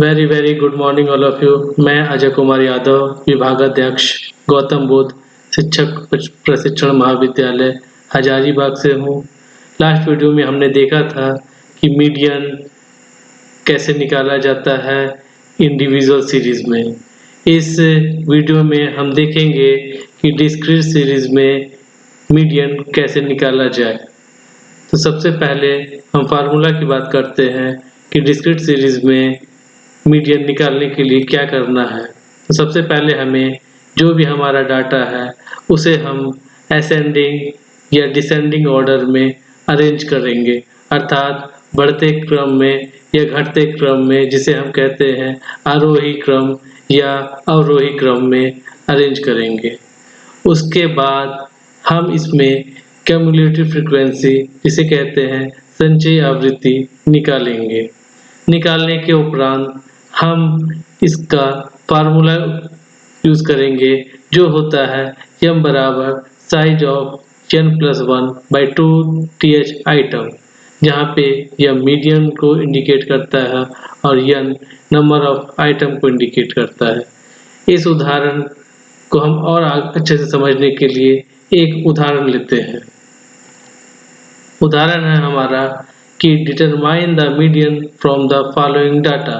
Very good morning all of you. मैं अजय कुमार यादव, विभागाध्यक्ष गौतम बुद्ध शिक्षक प्रशिक्षण महाविद्यालय हजारीबाग से हूँ। लास्ट वीडियो में हमने देखा था कि मीडियन कैसे निकाला जाता है इंडिविजुअल सीरीज में। इस वीडियो में हम देखेंगे कि डिस्क्रीट सीरीज में मीडियन कैसे निकाला जाए। तो सबसे पहले हम फार्मूला की बात करते हैं कि डिस्क्रीट सीरीज में मीडियन निकालने के लिए क्या करना है। तो सबसे पहले हमें जो भी हमारा डाटा है उसे हम असेंडिंग या डिसेंडिंग ऑर्डर में अरेंज करेंगे, अर्थात बढ़ते क्रम में या घटते क्रम में, जिसे हम कहते हैं आरोही क्रम या अवरोही क्रम में अरेंज करेंगे। उसके बाद हम इसमें क्यूमुलेटिव फ्रीक्वेंसी, जिसे कहते हैं संचयी आवृत्ति, निकालेंगे। निकालने के उपरांत हम इसका फार्मूला यूज करेंगे जो होता है m बराबर size of n+1/2 th item, जहाँ पे यह मीडियन को इंडिकेट करता है और n नंबर ऑफ आइटम को इंडिकेट करता है। इस उदाहरण को हम और अच्छे से समझने के लिए एक उदाहरण लेते हैं। उदाहरण है हमारा कि determine the median from the following data,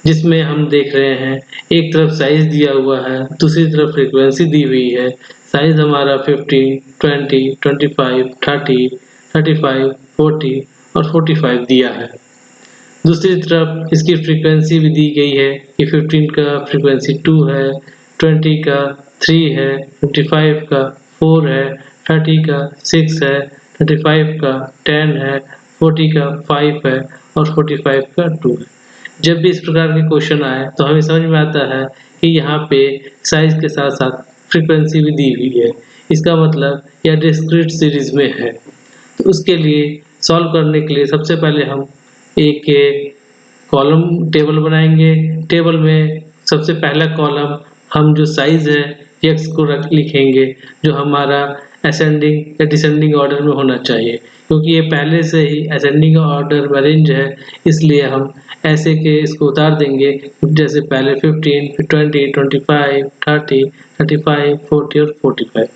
जिसमें हम देख रहे हैं एक तरफ साइज दिया हुआ है, दूसरी तरफ फ्रीक्वेंसी दी हुई है। साइज हमारा 15, 20, 25, 30, 35, 40 और 45 दिया है। दूसरी तरफ इसकी फ्रीक्वेंसी भी दी गई है कि 15 का फ्रीक्वेंसी 2 है, 20 का 3 है, 25 का 4 है, 30 का 6 है, 35 का 10 है, 40 का 5 है और 45 का 2 है। जब भी इस प्रकार के क्वेश्चन आए तो हमें समझ में आता है कि यहाँ पे साइज के साथ साथ फ्रीक्वेंसी भी दी हुई है। इसका मतलब यह डिस्क्रीट सीरीज में है। तो उसके लिए सॉल्व करने के लिए सबसे पहले हम एक कॉलम टेबल बनाएंगे। टेबल में सबसे पहला कॉलम हम जो साइज है x को लिखेंगे, जो हमारा असेंडिंग या डिसेंडिंग ऑर्डर में होना चाहिए। क्योंकि ये पहले से ही असेंडिंग ऑर्डर में अरेंज है, इसलिए हम ऐसे के इसको उतार देंगे, जैसे पहले 15, फिर 20, 25, 30, 35, 40 और 45।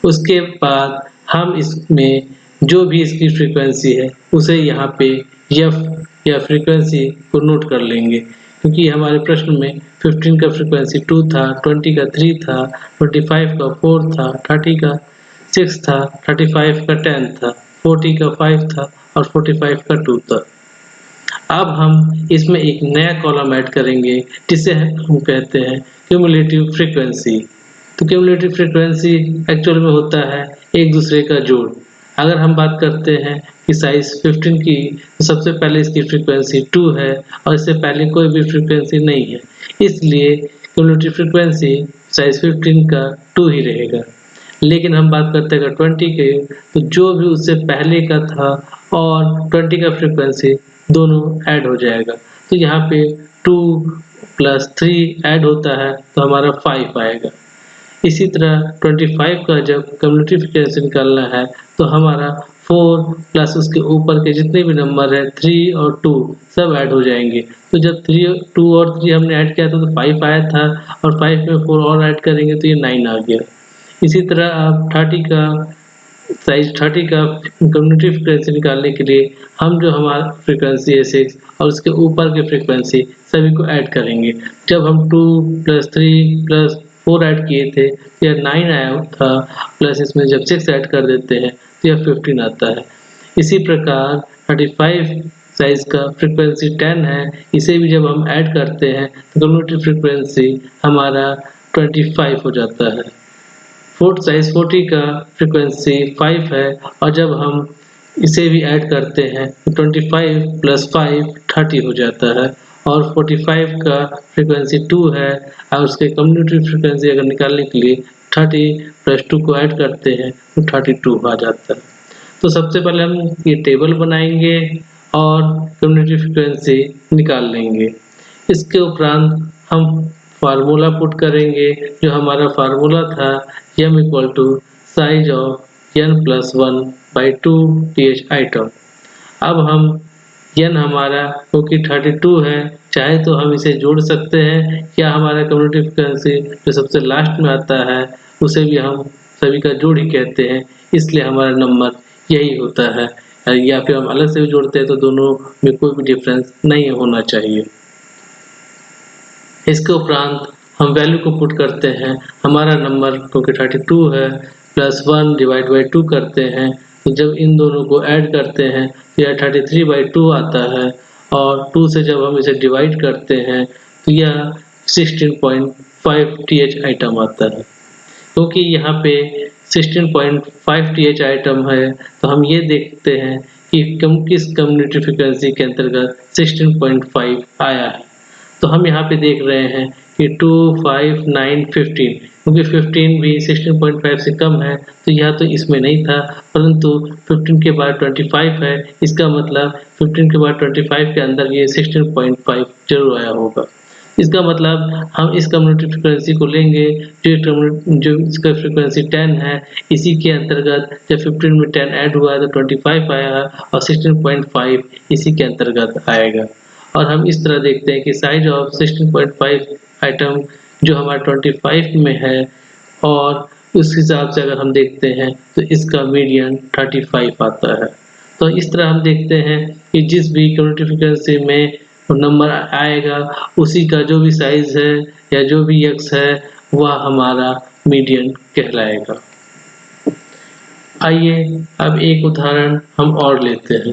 उसके बाद हम इसमें जो भी इसकी फ्रीक्वेंसी है उसे यहाँ पे f या फ्रीक्वेंसी को नोट कर लेंगे। क्योंकि हमारे प्रश्न में 15 का फ्रीक्वेंसी 2 था, 20 का 3 था, 25 का 4 था, 30 का 6 था, 35 का 10 था, 40 का 5 था और 45 का 2 था। अब हम इसमें एक नया कॉलम ऐड करेंगे जिसे हम कहते हैं क्यूमुलेटिव फ्रीक्वेंसी। तो क्यूमुलेटिव फ्रीक्वेंसी एक्चुअल में होता है एक दूसरे का जोड़। अगर हम बात करते हैं कि साइज 15 की, तो सबसे पहले इसकी फ्रीक्वेंसी 2 है और इससे पहले कोई भी फ्रीक्वेंसी नहीं है, इसलिए क्यूमुलेटिव फ्रीक्वेंसी साइज 15 का 2 ही रहेगा। लेकिन हम बात करते हैं अगर 20 के, तो जो भी उससे पहले का था और 20 का फ्रीक्वेंसी दोनों ऐड हो जाएगा। तो यहाँ पे 2 + 3 ऐड होता है तो हमारा 5 आएगा। इसी तरह 25 का जब क्यूमुलेटिव फ्रीक्वेंसी निकालना है तो हमारा 4 प्लस उसके ऊपर के जितने भी नंबर है 3 और 2 सब ऐड हो जाएंगे। तो जब 3, 2 और 3 हमने ऐड किया था तो 5 आया था और 5 में 4 और ऐड करेंगे तो ये 9 आ गया। इसी तरह आप 30 का साइज 30 का कम्युनिटी फ्रीक्वेंसी निकालने के लिए हम जो हमारा फ्रीक्वेंसी है 6 और उसके ऊपर के फ्रीक्वेंसी सभी को ऐड करेंगे। जब हम 2 + 3 + 4 ऐड किए थे तो यह 9 आया था, प्लस इसमें जब 6 ऐड कर देते हैं तो यह 15 आता है। इसी प्रकार 35 साइज का फ्रीक्वेंसी 10 है, इसे भी जब हम ऐड करते हैं तो कम्युनिटी फ्रीक्वेंसी हमारा 25 हो जाता है। फोर्थ साइज 40 का फ्रीक्वेंसी 5 है और जब हम इसे भी ऐड करते हैं तो 25 + 5 30 हो जाता है और 45 का फ्रीक्वेंसी 2 है और उसके कम्युनिटी फ्रीक्वेंसी अगर निकालने के लिए 30 + 2 को ऐड करते हैं तो 32 आ जाता है। तो सबसे पहले हम ये टेबल बनाएंगे और कम्युनिटी फ्रीक्वेंसी निकाल लेंगे। इसके उपरांत हम फार्मूला पुट करेंगे, जो हमारा फार्मूला था m = size of n+1/2 th item. अब हम n हमारा क्योंकि 32 है, चाहे तो हम इसे जोड़ सकते हैं या हमारा कम्युनिटी फ्रीक्वेंसी जो सबसे लास्ट में आता है उसे भी हम सभी का जोड़ ही कहते हैं, इसलिए हमारा नंबर यही होता है। या फिर हम अलग से भी जोड़ते हैं तो दोनों में कोई भी डिफरेंस नहीं होना चाहिए। इसके उपरांत हम वैल्यू को पुट करते हैं। हमारा नंबर क्योंकि 32 है प्लस 1 डिवाइड बाई 2 करते हैं, तो जब इन दोनों को ऐड करते हैं तो यह 33/2 आता है और 2 से जब हम इसे डिवाइड करते हैं तो यह 16.5 TH आइटम आता है। क्योंकि यहाँ पे 16.5 TH आइटम है तो हम ये देखते हैं कि किस कम्युनिटी फ्रीक्वेंसी के अंतर्गत 16.5 आया है। तो हम यहाँ पे देख रहे हैं कि 2, 5, 9, 15 क्योंकि 15 भी 16.5 से कम है तो यह तो इसमें नहीं था, परंतु 15 के बाद 25 है, इसका मतलब 15 के बाद 25 के अंदर ये 16.5 जरूर आया होगा। इसका मतलब हम इस कम्युनिटी फ्रीक्वेंसी को लेंगे जो इसका फ्रीक्वेंसी 10 है, इसी के अंतर्गत जब 15 में 10 ऐड हुआ है तो 25 आया और 16.5 इसी के अंतर्गत आएगा। और हम इस तरह देखते हैं कि साइज ऑफ 16.5 आइटम जो हमारा 25 में है और उस हिसाब से अगर हम देखते हैं तो इसका मीडियन 35 आता है। तो इस तरह हम देखते हैं कि जिस भी कम्युनिटी फ्रीक्वेंसी में नंबर आएगा उसी का जो भी साइज है या जो भी एक्स है वह हमारा मीडियन कहलाएगा। आइए अब एक उदाहरण हम और लेते हैं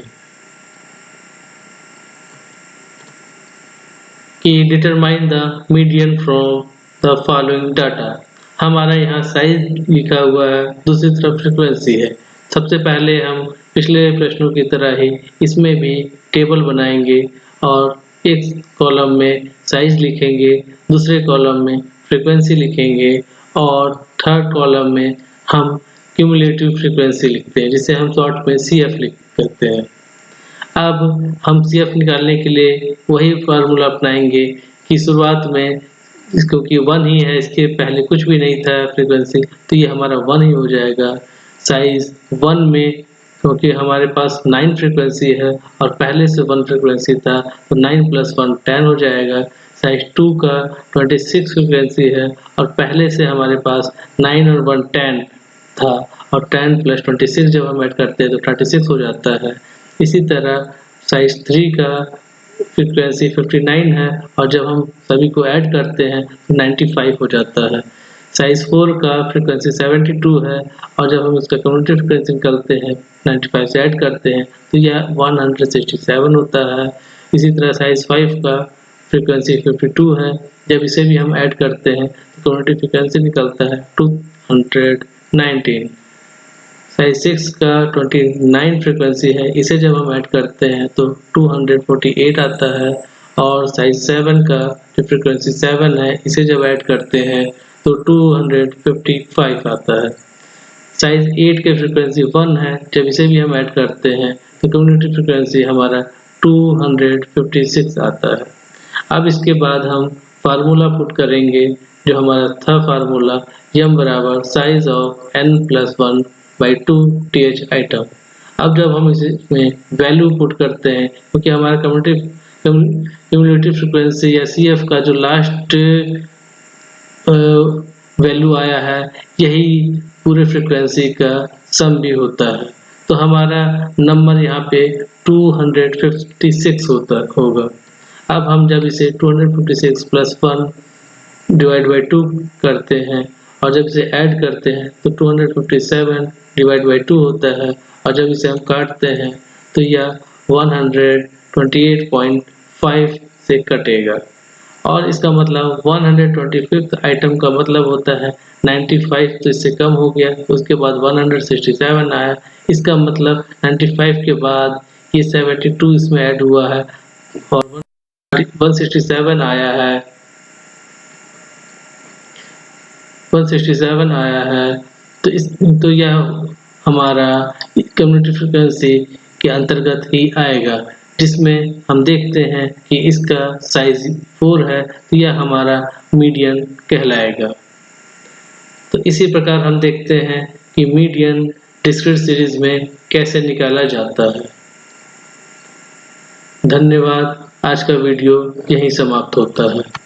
कि determine the median from the following data. हमारा यहाँ साइज लिखा हुआ है, दूसरी तरफ फ्रीक्वेंसी है। सबसे पहले हम पिछले प्रश्नों की तरह ही इसमें भी टेबल बनाएंगे और एक कॉलम में साइज लिखेंगे, दूसरे कॉलम में फ्रीक्वेंसी लिखेंगे और थर्ड कॉलम में हम क्यूमुलेटिव फ्रीक्वेंसी लिखते हैं जिसे हम शॉर्ट में CF लिख करते हैं। अब हम CF निकालने के लिए वही फार्मूला अपनाएंगे कि शुरुआत में क्योंकि 1 ही है, इसके पहले कुछ भी नहीं था फ्रीक्वेंसी, तो ये हमारा 1 ही हो जाएगा। साइज 1 में क्योंकि हमारे पास 9 फ्रीक्वेंसी है और पहले से 1 फ्रीक्वेंसी था तो 9 + 1 10 हो जाएगा। साइज 2 का 26 फ्रीक्वेंसी है और पहले से हमारे पास 9 और 1 10 था और 10 + 26 जब हम ऐड करते हैं तो 36 हो जाता है। इसी तरह साइज 3 का फ्रीक्वेंसी 59 है और जब हम सभी को ऐड करते हैं तो 95 हो जाता है। साइज 4 का फ्रीक्वेंसी 72 है और जब हम इसका कम्युनिटी फ्रीक्वेंसी निकालते हैं 95 से ऐड करते हैं तो यह 167 होता है। इसी तरह साइज 5 का फ्रीक्वेंसी 52 है, जब इसे भी हम ऐड करते हैं तो कम्युनिटी फ्रीक्वेंसी निकलता है 219। साइज 6 का 29 फ्रीक्वेंसी है, इसे जब हम ऐड करते हैं तो 248 आता है और साइज 7 का जो फ्रीक्वेंसी 7 है, इसे जब ऐड करते हैं तो 255 आता है। साइज 8 के फ्रीक्वेंसी 1 है, जब इसे भी हम ऐड करते हैं तो कम्युनिटी फ्रीक्वेंसी हमारा 256 आता है। अब इसके बाद हम फार्मूला पुट करेंगे जो हमारा था फार्मूला m बराबर size of n+1/2 TH item. अब जब हम इसमें वैल्यू पुट करते हैं क्योंकि हमारा क्यूमुलेटिव फ्रीक्वेंसी या CF का जो लास्ट वैल्यू आया है यही पूरे फ्रीक्वेंसी का सम भी होता है, तो हमारा नंबर यहाँ पे 256 होगा। अब हम जब इसे 256 + 1 डिवाइड बाई 2 करते हैं और जब इसे ऐड करते हैं तो 257 डिवाइड बाई 2 होता है और जब इसे हम काटते हैं तो यह 128.5 से कटेगा और इसका मतलब 125th आइटम का मतलब होता है 95 तो इससे कम हो गया, उसके बाद 167 आया, इसका मतलब 95 के बाद ये 72 इसमें ऐड हुआ है और 167 आया है 167 आया है। तो यह हमारा कम्युनिटी फ्रीक्वेंसी के अंतर्गत ही आएगा, जिसमें हम देखते हैं कि इसका साइज 4 है तो यह हमारा मीडियन कहलाएगा। तो इसी प्रकार हम देखते हैं कि मीडियन डिस्क्रीट सीरीज में कैसे निकाला जाता है। धन्यवाद। आज का वीडियो यहीं समाप्त होता है।